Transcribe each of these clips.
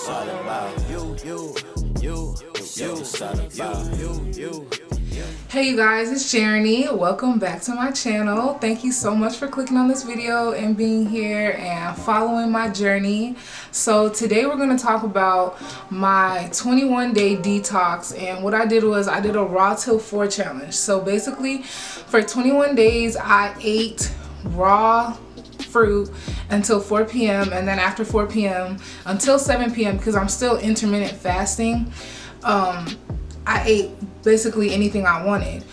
It's all about you. It's all about you. Hey you guys, it's Jeremy. Welcome back to my channel. Thank you so much for clicking on this video and being here and following my journey. So today we're going to talk about my 21-day detox, and what I did was I did a raw till 4 challenge. So basically for 21 days I ate raw fruit until 4 p.m. and then after 4 p.m. until 7 p.m. because I'm still intermittent fasting. I ate basically anything I wanted.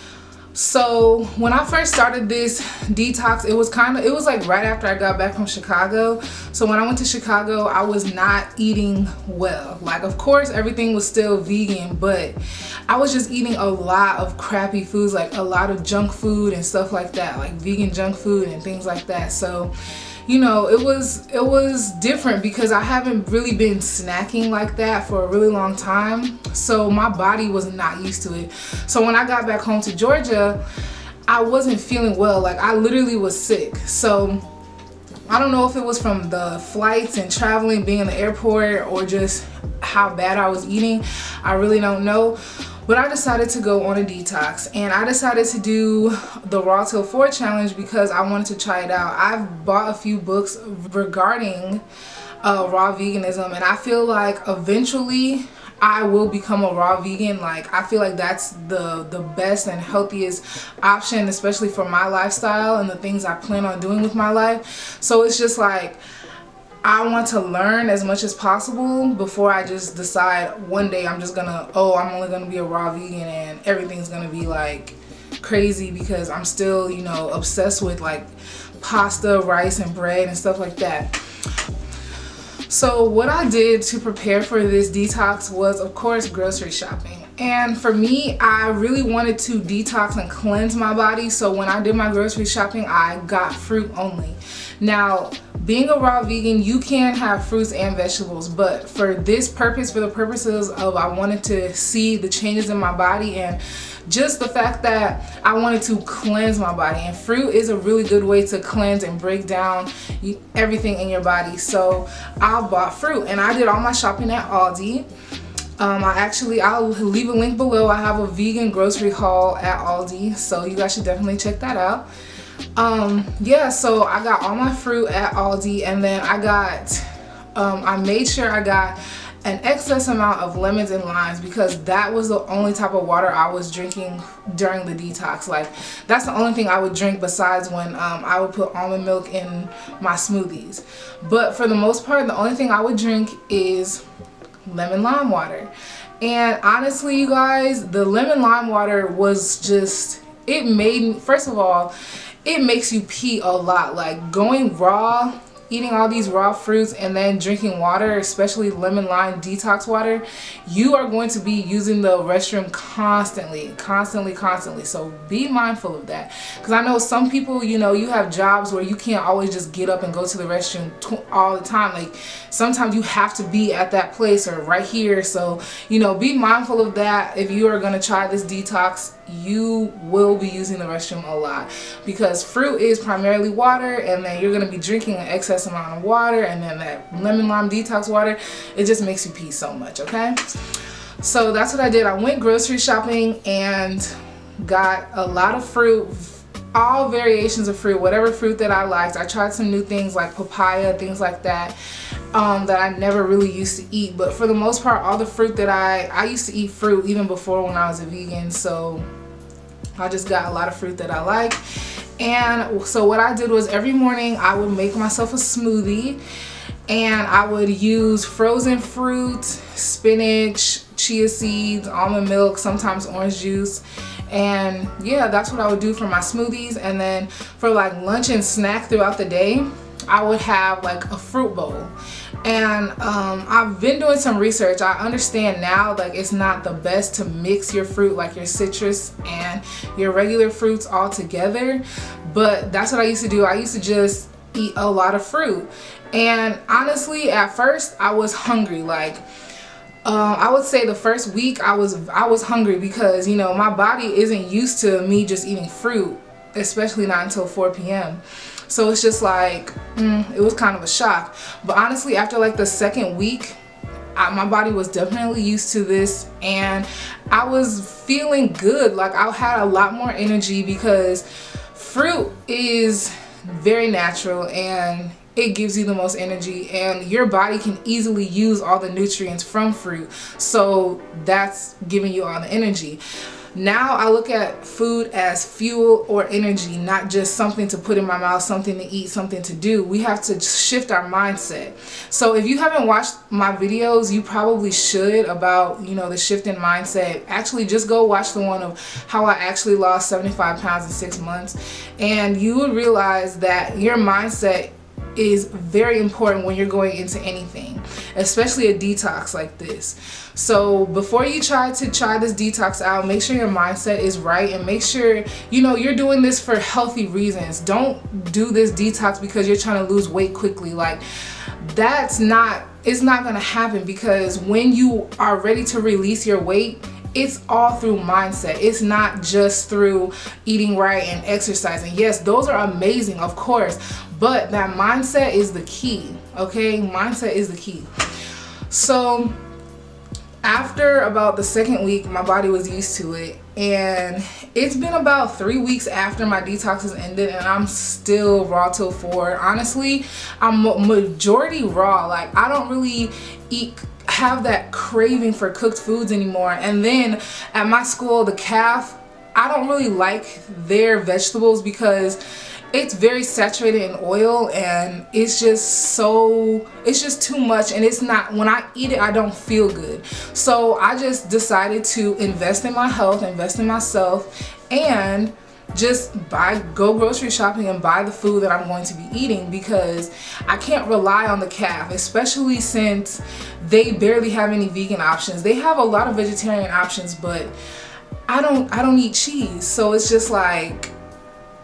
So when I first started this detox, it was like right after I got back from Chicago. So when I went to Chicago, I was not eating well. Like, of course everything was still vegan, but I was just eating a lot of crappy foods, like a lot of junk food and stuff like that, like vegan junk food and things like that. So you know, it was different because I haven't really been snacking like that for a really long time. So my body was not used to it. So when I got back home to Georgia, I wasn't feeling well. Like, I literally was sick. So I don't know if it was from the flights and traveling, being in the airport, or just how bad I was eating. I really don't know. But I decided to go on a detox, and I decided to do the raw till 4 challenge because I wanted to try it out. I've bought a few books regarding raw veganism, and I feel like eventually I will become a raw vegan. Like, I feel like that's the best and healthiest option, especially for my lifestyle and the things I plan on doing with my life. So it's just like, I want to learn as much as possible before I just decide one day I'm just gonna, I'm only gonna be a raw vegan and everything's gonna be like crazy, because I'm still, you know, obsessed with like pasta, rice, and bread and stuff like that. So what I did to prepare for this detox was, of course, grocery shopping. And for me, I really wanted to detox and cleanse my body. So when I did my grocery shopping, I got fruit only. Now, being a raw vegan, you can have fruits and vegetables, but for this purpose, for the purposes of I wanted to see the changes in my body and just the fact that I wanted to cleanse my body, and fruit is a really good way to cleanse and break down everything in your body. So I bought fruit, and I did all my shopping at Aldi. I'll leave a link below. I have a vegan grocery haul at Aldi, so you guys should definitely check that out. Yeah, so I got all my fruit at Aldi, and then I made sure I got an excess amount of lemons and limes, because that was the only type of water I was drinking during the detox. Like, that's the only thing I would drink besides when I would put almond milk in my smoothies. But for the most part, the only thing I would drink is lemon lime water. And honestly, you guys, the lemon lime water was just, it made, first of all, it makes you pee a lot. Like, going raw, eating all these raw fruits and then drinking water, especially lemon lime detox water, you are going to be using the restroom constantly. So be mindful of that, because I know some people, you know, you have jobs where you can't always just get up and go to the restroom all the time. Like, sometimes you have to be at that place or right here. So, you know, be mindful of that. If you are going to try this detox, you will be using the restroom a lot, because fruit is primarily water, and then you're going to be drinking an excess amount of water, and then that lemon lime detox water, it just makes you pee so much. Okay, so that's what I did. I went grocery shopping and got a lot of fruit, all variations of fruit, whatever fruit that I liked. I tried some new things like papaya, things like that, that I never really used to eat. But for the most part, all the fruit that I used to eat fruit even before when I was a vegan. So I just got a lot of fruit that I like. And so what I did was every morning I would make myself a smoothie, and I would use frozen fruit, spinach, chia seeds, almond milk, sometimes orange juice. And yeah, that's what I would do for my smoothies. And then for like lunch and snack throughout the day, I would have like a fruit bowl. And I've been doing some research. I understand now, like, it's not the best to mix your fruit, like your citrus and your regular fruits all together, but that's what I used to do. I used to just eat a lot of fruit, and honestly, at first I was hungry. Like, I would say the first week I was hungry, because, you know, my body isn't used to me just eating fruit, especially not until 4 p.m. So it's just like, it was kind of a shock. But honestly, after like the second week, my body was definitely used to this, and I was feeling good. Like I had a lot more energy because fruit is very natural and it gives you the most energy, and your body can easily use all the nutrients from fruit, so that's giving you all the energy. Now I look at food as fuel or energy, not just something to put in my mouth, something to eat, something to do. We have to shift our mindset. So if you haven't watched my videos, you probably should, about, you know, the shift in mindset. Actually, just go watch the one of how I actually lost 75 pounds in 6 months, and you would realize that your mindset is very important when you're going into anything, especially a detox like this. So before you try this detox out, make sure your mindset is right, and make sure, you know, you're doing this for healthy reasons. Don't do this detox because you're trying to lose weight quickly. Like, it's not gonna happen, because when you are ready to release your weight, it's all through mindset. It's not just through eating right and exercising. Yes, those are amazing, of course, but that mindset is the key, okay? Mindset is the key. So after about the second week, my body was used to it, and it's been about 3 weeks after my detox has ended, and I'm still raw till 4. Honestly, I'm majority raw. Like, I don't really have that craving for cooked foods anymore. And then at my school, the CAF, I don't really like their vegetables because it's very saturated in oil, and it's just too much, and it's not, when I eat it, I don't feel good. So I just decided to invest in my health, invest in myself, and just go grocery shopping and buy the food that I'm going to be eating, because I can't rely on the CAF, especially since they barely have any vegan options. They have a lot of vegetarian options, but I don't eat cheese. So it's just like,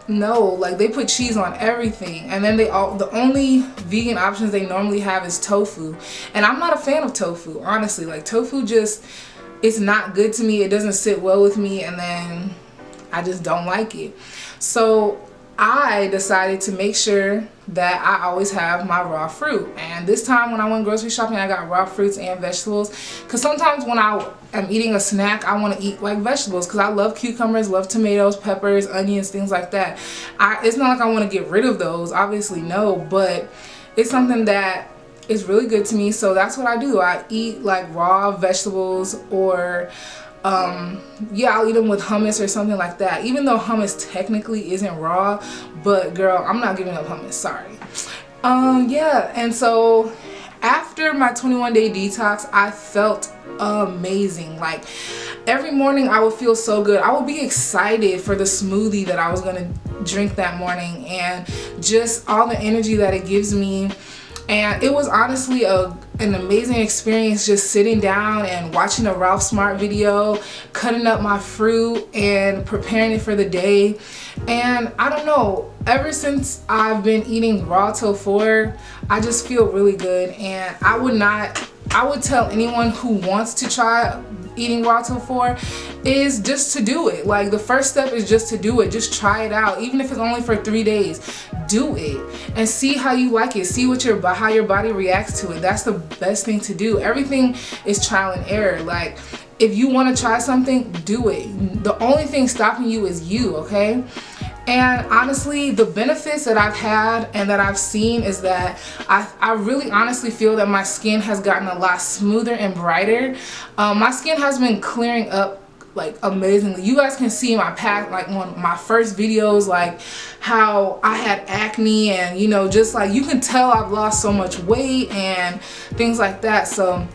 no, like, they put cheese on everything, and then the only vegan options they normally have is tofu, and I'm not a fan of tofu, honestly. Like, tofu it's not good to me. It doesn't sit well with me, and then I just don't like it. So I decided to make sure that I always have my raw fruit. And this time when I went grocery shopping, I got raw fruits and vegetables, because sometimes when I am eating a snack, I want to eat like vegetables, because I love cucumbers, love tomatoes, peppers, onions, things like that. It's not like I want to get rid of those, obviously, no, but it's something that is really good to me. So that's what I do. I eat like raw vegetables, or yeah, I'll eat them with hummus or something like that, even though hummus technically isn't raw. But girl, I'm not giving up hummus, sorry. Yeah, and so after my 21-day detox, I felt amazing. Like, every morning I would feel so good. I would be excited for the smoothie that I was gonna drink that morning, and just all the energy that it gives me. And it was honestly an amazing experience, just sitting down and watching a Ralph Smart video, cutting up my fruit and preparing it for the day. And I don't know, ever since I've been eating raw till 4, I just feel really good. And I would tell anyone who wants to try eating raw till 4 is just to do it. Like, the first step is just to do it. Just try it out, even if it's only for 3 days. Do it and see how you like it. See how your body reacts to it. That's the best thing to do. Everything is trial and error. Like, if you want to try something, do it. The only thing stopping you is you, okay? And honestly, the benefits that I've had and that I've seen is that I really honestly feel that my skin has gotten a lot smoother and brighter. My skin has been clearing up like amazingly. You guys can see my past, like on my first videos, like how I had acne, and you know, just like you can tell I've lost so much weight and things like that. So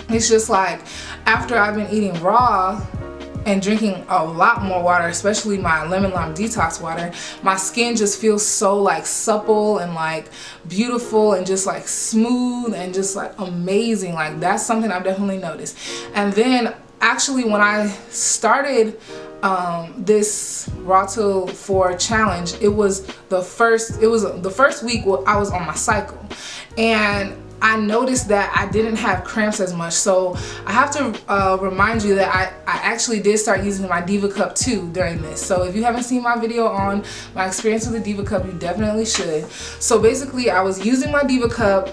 it's just like, after I've been eating raw and drinking a lot more water, especially my lemon lime detox water, my skin just feels so like supple and like beautiful and just like smooth and just like amazing. Like, that's something I've definitely noticed. And then actually, when I started this raw till 4 challenge, it was the first week I was on my cycle, and I noticed that I didn't have cramps as much. So I have to remind you that I actually did start using my Diva Cup too during this. So if you haven't seen my video on my experience with the Diva Cup, you definitely should. So basically, I was using my Diva Cup,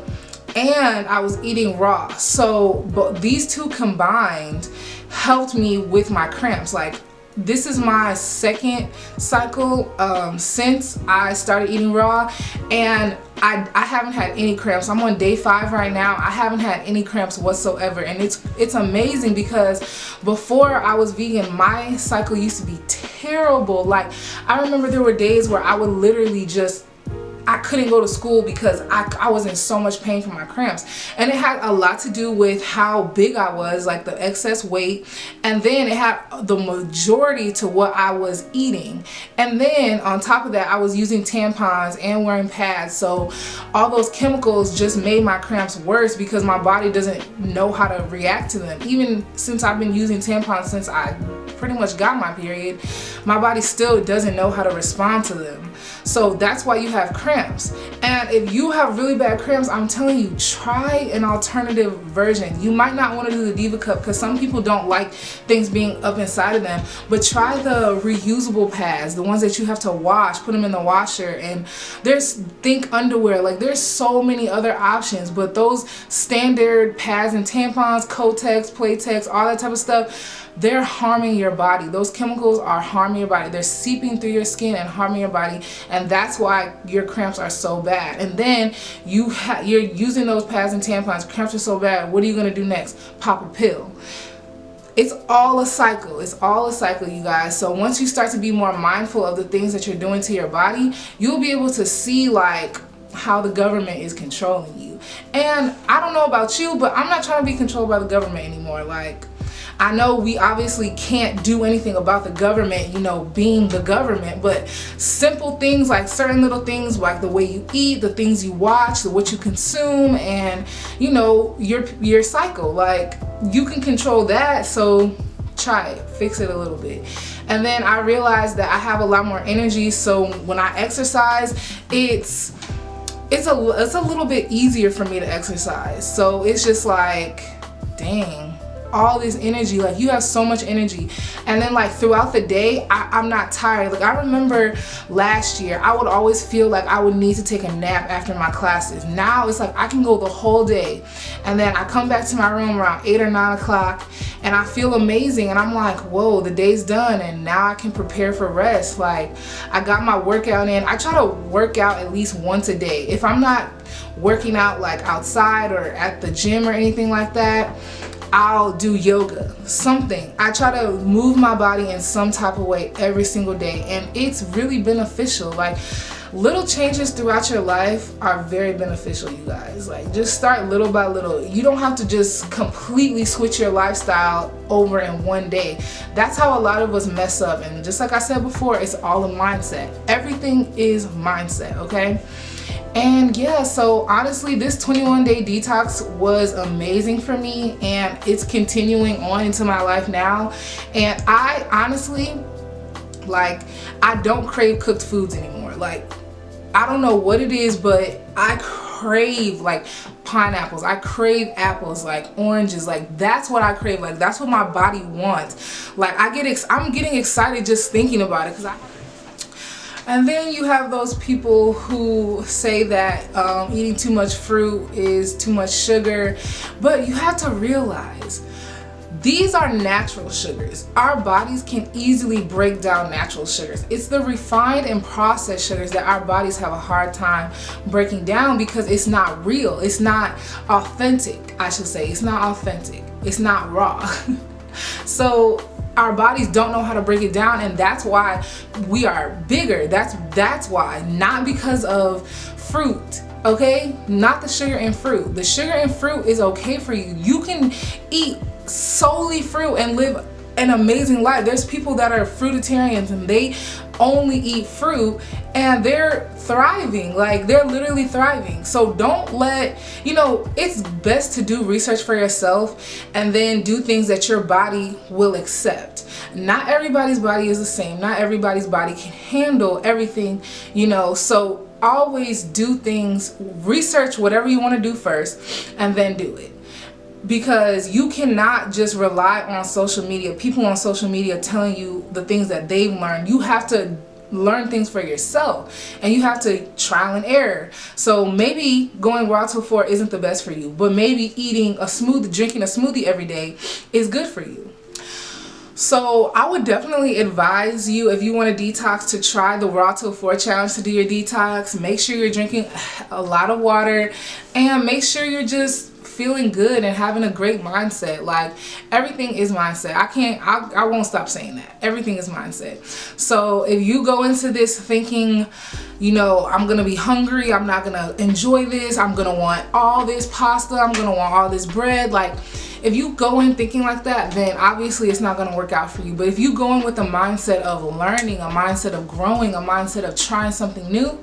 and I was eating raw. So but these two combined helped me with my cramps. Like, this is my second cycle since I started eating raw, and I haven't had any cramps. I'm on day 5 right now. I haven't had any cramps whatsoever, and it's amazing, because before I was vegan, my cycle used to be terrible. Like, I remember there were days where I would literally I couldn't go to school because I was in so much pain from my cramps. And it had a lot to do with how big I was, like the excess weight. And then it had the majority to what I was eating. And then on top of that, I was using tampons and wearing pads. So all those chemicals just made my cramps worse, because my body doesn't know how to react to them. Even since I've been using tampons since I pretty much got my period, my body still doesn't know how to respond to them. So that's why you have cramps. And if you have really bad cramps, I'm telling you, try an alternative version. You might not want to do the Diva Cup, because some people don't like things being up inside of them, but try the reusable pads, the ones that you have to wash, put them in the washer. And think underwear, like there's so many other options, but those standard pads and tampons, Kotex, Playtex, all that type of stuff, they're harming your body. Those chemicals are harming your body. They're seeping through your skin and harming your body, and that's why your cramps are so bad. And then you're using those pads and tampons, cramps are so bad, what are you gonna do next? Pop a pill. It's all a cycle. It's all a cycle, you guys. So once you start to be more mindful of the things that you're doing to your body, you'll be able to see like how the government is controlling you. And I don't know about you, but I'm not trying to be controlled by the government anymore. Like, I know we obviously can't do anything about the government, you know, being the government, but simple things, like certain little things, like the way you eat, the things you watch, what you consume, and you know, your cycle, like you can control that. So try it, fix it a little bit. And then I realized that I have a lot more energy, so when I exercise, it's a little bit easier for me to exercise. So it's just like, dang, all this energy, like you have so much energy. And then like throughout the day, I'm not tired. Like I remember last year, I would always feel like I would need to take a nap after my classes. Now it's like I can go the whole day, and then I come back to my room around 8 or 9 o'clock, and I feel amazing, and I'm like, whoa, the day's done, and now I can prepare for rest. Like I got my workout in. I try to work out at least once a day. If I'm not working out like outside or at the gym or anything like that, I'll do yoga, something. I try to move my body in some type of way every single day, and it's really beneficial. Like little changes throughout your life are very beneficial, you guys. Like just start little by little. You don't have to just completely switch your lifestyle over in one day. That's how a lot of us mess up. And just like I said before, it's all a mindset. Everything is mindset, okay? And yeah, so honestly, this 21-day detox was amazing for me, and it's continuing on into my life now. And I honestly, like, I don't crave cooked foods anymore. Like, I don't know what it is, but I crave like pineapples, I crave apples, like oranges, like that's what I crave. Like that's what my body wants. Like I'm getting excited just thinking about it, because and then you have those people who say that eating too much fruit is too much sugar, but you have to realize these are natural sugars. Our bodies can easily break down natural sugars. It's the refined and processed sugars that our bodies have a hard time breaking down, because it's not real. It's not authentic, I should say. It's not authentic. It's not raw. So our bodies don't know how to break it down, and that's why we are bigger. That's why, not because of fruit, okay? Not the sugar in fruit. The sugar in fruit is okay for you. You can eat solely fruit and live an amazing life. There's people that are fruitarians and they only eat fruit and they're thriving. Like they're literally thriving. So don't let, you know, it's best to do research for yourself and then do things that your body will accept. Not everybody's body is the same. Not everybody's body can handle everything, you know, so always do things, research whatever you want to do first and then do it. Because you cannot just rely on social media, people on social media telling you the things that they've learned. You have to learn things for yourself, and you have to trial and error. So maybe going raw till 4 isn't the best for you, but maybe drinking a smoothie every day is good for you. So I would definitely advise you, if you want to detox, to try the raw till 4 challenge to do your detox. Make sure you're drinking a lot of water, and make sure you're just feeling good and having a great mindset. Like, everything is mindset. I won't stop saying that. Everything is mindset. So if you go into this thinking, you know, I'm gonna be hungry, I'm not gonna enjoy this, I'm gonna want all this pasta, I'm gonna want all this bread, like, if you go in thinking like that, then obviously it's not going to work out for you. But if you go in with a mindset of learning, a mindset of growing, a mindset of trying something new,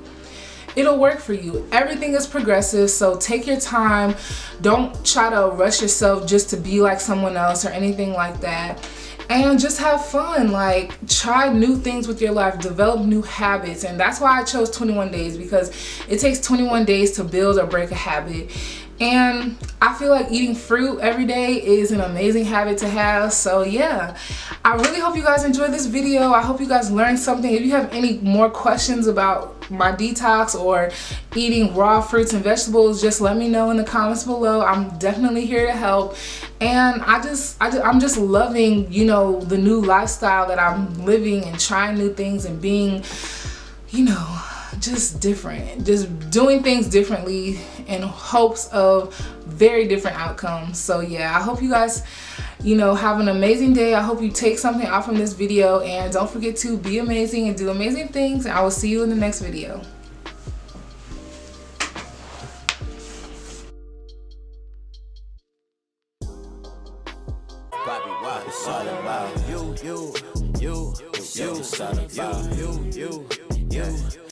it'll work for you. Everything is progressive, so take your time. Don't try to rush yourself just to be like someone else or anything like that. And just have fun. Like, try new things with your life, develop new habits. And that's why I chose 21 days, because it takes 21 days to build or break a habit. And I feel like eating fruit every day is an amazing habit to have. So yeah, I really hope you guys enjoyed this video. I hope you guys learned something. If you have any more questions about my detox or eating raw fruits and vegetables, just let me know in the comments below. I'm definitely here to help. And I'm just loving, you know, the new lifestyle that I'm living, and trying new things and being, you know, just different, just doing things differently in hopes of very different outcomes. So yeah, I hope you guys, you know, have an amazing day. I hope you take something out from this video, and don't forget to be amazing and do amazing things. And I will see you in the next video. Bobby, what it's all about. You, it's all about you.